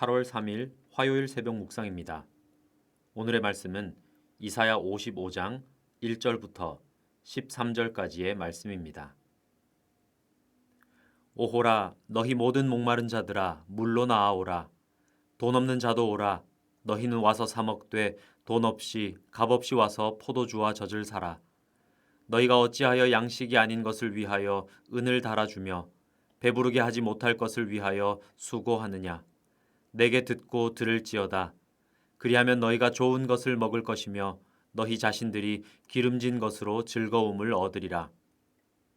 8월 3일 화요일 새벽 묵상입니다. 오늘의 말씀은 이사야 55장 1절부터 13절까지의 말씀입니다. 오호라 너희 모든 목마른 자들아 물로 나아오라. 돈 없는 자도 오라. 너희는 와서 사 먹되 돈 없이 값 없이 와서 포도주와 젖을 사라. 너희가 어찌하여 양식이 아닌 것을 위하여 은을 달아주며 배부르게 하지 못할 것을 위하여 수고하느냐. 내게 듣고 들을지어다. 그리하면 너희가 좋은 것을 먹을 것이며 너희 자신들이 기름진 것으로 즐거움을 얻으리라.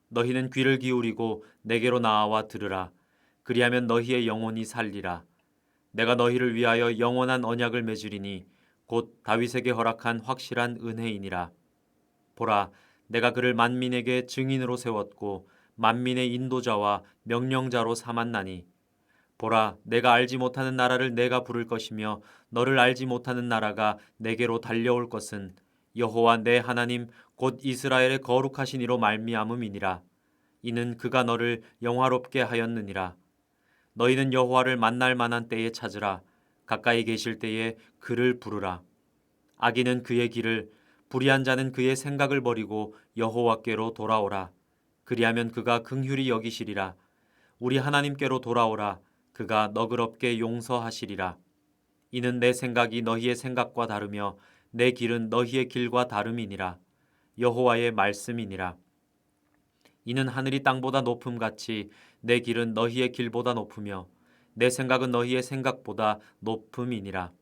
너희는 귀를 기울이고 내게로 나아와 들으라. 그리하면 너희의 영혼이 살리라. 내가 너희를 위하여 영원한 언약을 맺으리니 곧 다윗에게 허락한 확실한 은혜이니라. 보라, 내가 그를 만민에게 증인으로 세웠고 만민의 인도자와 명령자로 삼았나니 보라, 내가 알지 못하는 나라를 내가 부를 것이며 너를 알지 못하는 나라가 내게로 달려올 것은 여호와 내 하나님 곧 이스라엘의 거룩하신 이로 말미암음이니라. 이는 그가 너를 영화롭게 하였느니라. 너희는 여호와를 만날 만한 때에 찾으라. 가까이 계실 때에 그를 부르라. 악인은 그의 길을, 불의한 자는 그의 생각을 버리고 여호와께로 돌아오라. 그리하면 그가 긍휼히 여기시리라. 우리 하나님께로 돌아오라. 그가 너그럽게 용서하시리라. 이는 내 생각이 너희의 생각과 다르며 내 길은 너희의 길과 다름이니라. 여호와의 말씀이니라. 이는 하늘이 땅보다 높음같이 내 길은 너희의 길보다 높으며 내 생각은 너희의 생각보다 높음이니라.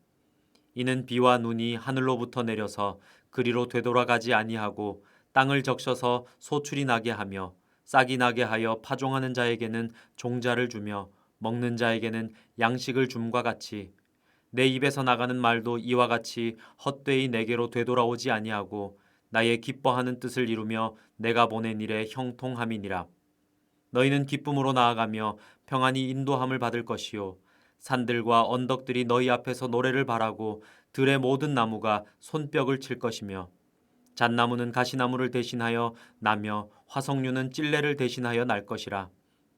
이는 비와 눈이 하늘로부터 내려서 그리로 되돌아가지 아니하고 땅을 적셔서 소출이 나게 하며 싹이 나게 하여 파종하는 자에게는 종자를 주며 먹는 자에게는 양식을 줌과 같이 내 입에서 나가는 말도 이와 같이 헛되이 내게로 되돌아오지 아니하고 나의 기뻐하는 뜻을 이루며 내가 보낸 일에 형통함이니라. 너희는 기쁨으로 나아가며 평안히 인도함을 받을 것이요 산들과 언덕들이 너희 앞에서 노래를 바라고 들의 모든 나무가 손뼉을 칠 것이며 잣나무는 가시나무를 대신하여 나며 화석류는 찔레를 대신하여 날 것이라.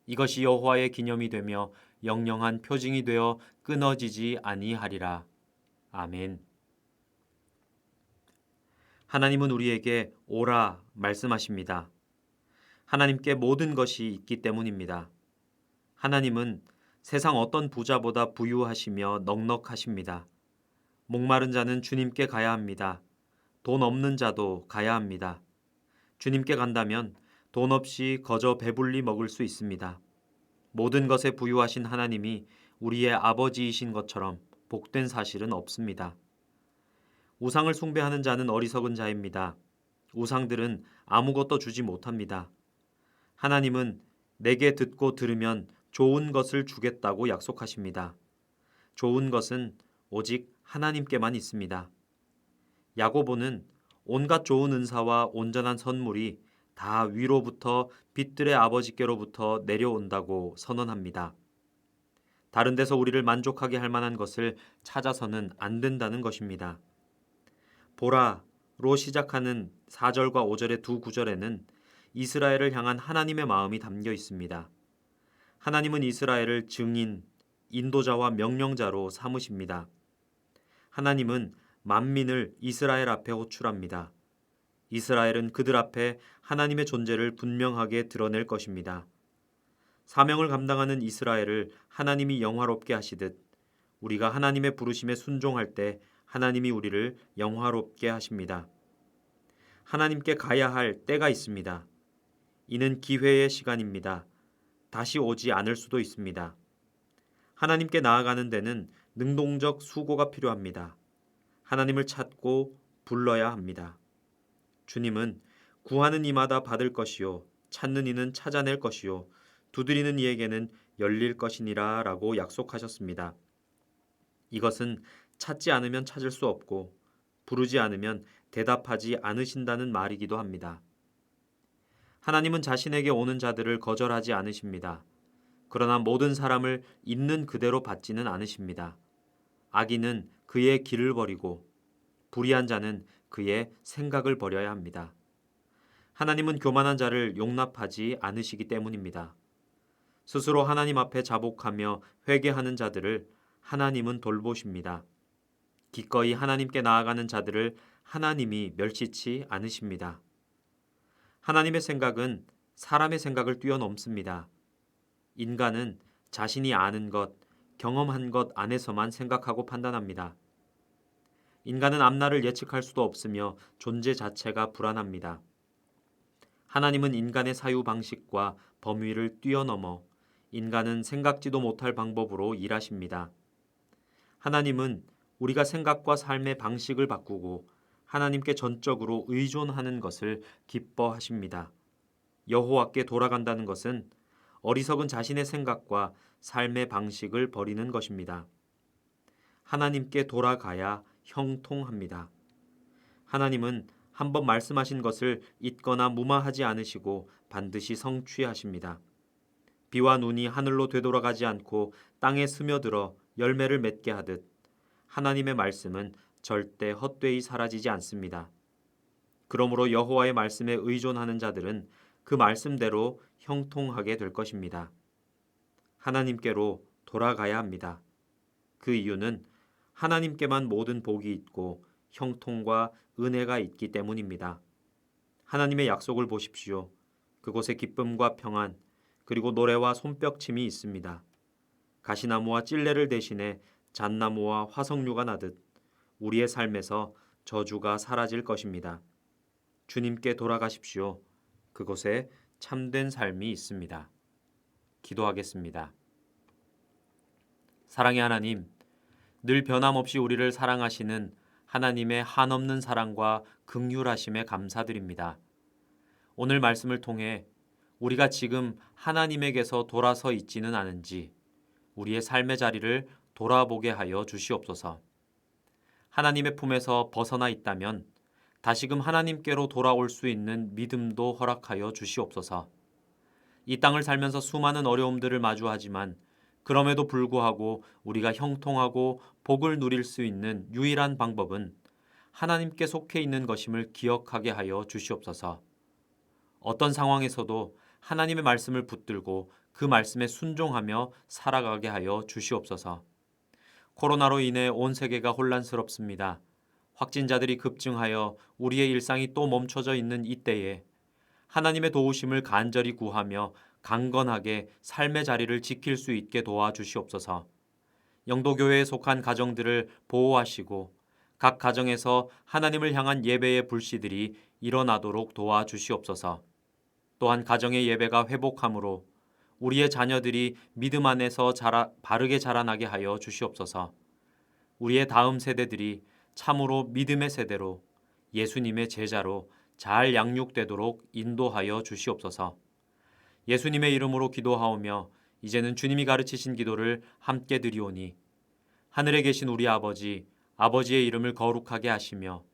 이것이 여호와의 기념이 되며 영영한 표징이 되어 끊어지지 아니하리라. 아멘. 하나님은 우리에게 오라 말씀하십니다. 하나님께 모든 것이 있기 때문입니다. 하나님은 세상 어떤 부자보다 부유하시며 넉넉하십니다. 목마른 자는 주님께 가야 합니다. 돈 없는 자도 가야 합니다. 주님께 간다면 돈 없이 거저 배불리 먹을 수 있습니다. 모든 것에 부유하신 하나님이 우리의 아버지이신 것처럼 복된 사실은 없습니다. 우상을 숭배하는 자는 어리석은 자입니다. 우상들은 아무것도 주지 못합니다. 하나님은 내게 듣고 들으면 좋은 것을 주겠다고 약속하십니다. 좋은 것은 오직 하나님께만 있습니다. 야고보는 온갖 좋은 은사와 온전한 선물이 다 위로부터 빛들의 아버지께로부터 내려온다고 선언합니다. 다른 데서 우리를 만족하게 할 만한 것을 찾아서는 안 된다는 것입니다. 보라로 시작하는 4절과 5절의 두 구절에는 이스라엘을 향한 하나님의 마음이 담겨 있습니다. 하나님은 이스라엘을 증인, 인도자와 명령자로 삼으십니다. 하나님은 만민을 이스라엘 앞에 호출합니다. 이스라엘은 그들 앞에 하나님의 존재를 분명하게 드러낼 것입니다. 사명을 감당하는 이스라엘을 하나님이 영화롭게 하시듯 우리가 하나님의 부르심에 순종할 때 하나님이 우리를 영화롭게 하십니다. 하나님께 가야 할 때가 있습니다. 이는 기회의 시간입니다. 다시 오지 않을 수도 있습니다. 하나님께 나아가는 데는 능동적 수고가 필요합니다. 하나님을 찾고 불러야 합니다. 주님은 구하는 이마다 받을 것이요 찾는 이는 찾아낼 것이요 두드리는 이에게는 열릴 것이니라 라고 약속하셨습니다. 이것은 찾지 않으면 찾을 수 없고 부르지 않으면 대답하지 않으신다는 말이기도 합니다. 하나님은 자신에게 오는 자들을 거절하지 않으십니다. 그러나 모든 사람을 있는 그대로 받지는 않으십니다. 악인은 그의 길을 버리고 불의한 자는 그의 생각을 버려야 합니다. 하나님은 교만한 자를 용납하지 않으시기 때문입니다. 스스로 하나님 앞에 자복하며 회개하는 자들을 하나님은 돌보십니다. 기꺼이 하나님께 나아가는 자들을 하나님이 멸시치 않으십니다. 하나님의 생각은 사람의 생각을 뛰어넘습니다. 인간은 자신이 아는 것, 경험한 것 안에서만 생각하고 판단합니다. 인간은 앞날을 예측할 수도 없으며 존재 자체가 불안합니다. 하나님은 인간의 사유 방식과 범위를 뛰어넘어 인간은 생각지도 못할 방법으로 일하십니다. 하나님은 우리가 생각과 삶의 방식을 바꾸고 하나님께 전적으로 의존하는 것을 기뻐하십니다. 여호와께 돌아간다는 것은 어리석은 자신의 생각과 삶의 방식을 버리는 것입니다. 하나님께 돌아가야 형통합니다. 하나님은 한번 말씀하신 것을 잊거나 무마하지 않으시고 반드시 성취하십니다. 비와 눈이 하늘로 되돌아가지 않고 땅에 스며들어 열매를 맺게 하듯 하나님의 말씀은 절대 헛되이 사라지지 않습니다. 그러므로 여호와의 말씀에 의존하는 자들은 그 말씀대로 형통하게 될 것입니다. 하나님께로 돌아가야 합니다. 그 이유는 하나님께만 모든 복이 있고 형통과 은혜가 있기 때문입니다. 하나님의 약속을 보십시오. 그곳에 기쁨과 평안, 그리고 노래와 손뼉침이 있습니다. 가시나무와 찔레를 대신해 잣나무와 화석류가 나듯 우리의 삶에서 저주가 사라질 것입니다. 주님께 돌아가십시오. 그곳에 참된 삶이 있습니다. 기도하겠습니다. 사랑의 하나님, 늘 변함없이 우리를 사랑하시는 하나님의 한없는 사랑과 긍휼하심에 감사드립니다. 오늘 말씀을 통해 우리가 지금 하나님에게서 돌아서 있지는 않은지 우리의 삶의 자리를 돌아보게 하여 주시옵소서. 하나님의 품에서 벗어나 있다면 다시금 하나님께로 돌아올 수 있는 믿음도 허락하여 주시옵소서. 이 땅을 살면서 수많은 어려움들을 마주하지만 그럼에도 불구하고 우리가 형통하고 복을 누릴 수 있는 유일한 방법은 하나님께 속해 있는 것임을 기억하게 하여 주시옵소서. 어떤 상황에서도 하나님의 말씀을 붙들고 그 말씀에 순종하며 살아가게 하여 주시옵소서. 코로나로 인해 온 세계가 혼란스럽습니다. 확진자들이 급증하여 우리의 일상이 또 멈춰져 있는 이때에 하나님의 도우심을 간절히 구하며 강건하게 삶의 자리를 지킬 수 있게 도와주시옵소서. 영도교회에 속한 가정들을 보호하시고 각 가정에서 하나님을 향한 예배의 불씨들이 일어나도록 도와주시옵소서. 또한 가정의 예배가 회복함으로 우리의 자녀들이 믿음 안에서 바르게 자라나게 하여 주시옵소서. 우리의 다음 세대들이 참으로 믿음의 세대로 예수님의 제자로 잘 양육되도록 인도하여 주시옵소서. 예수님의 이름으로 기도하오며 이제는 주님이 가르치신 기도를 함께 드리오니 하늘에 계신 우리 아버지, 아버지의 이름을 거룩하게 하시며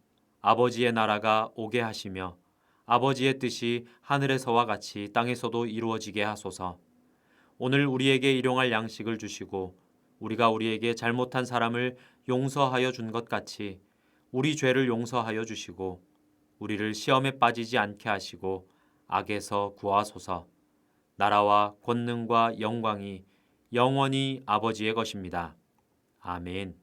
아버지의 나라가 오게 하시며 아버지의 뜻이 하늘에서와 같이 땅에서도 이루어지게 하소서. 오늘 우리에게 일용할 양식을 주시고 우리가 우리에게 잘못한 사람을 용서하여 준 것 같이 우리 죄를 용서하여 주시고 우리를 시험에 빠지지 않게 하시고 악에서 구하소서. 나라와 권능과 영광이 영원히 아버지의 것입니다. 아멘.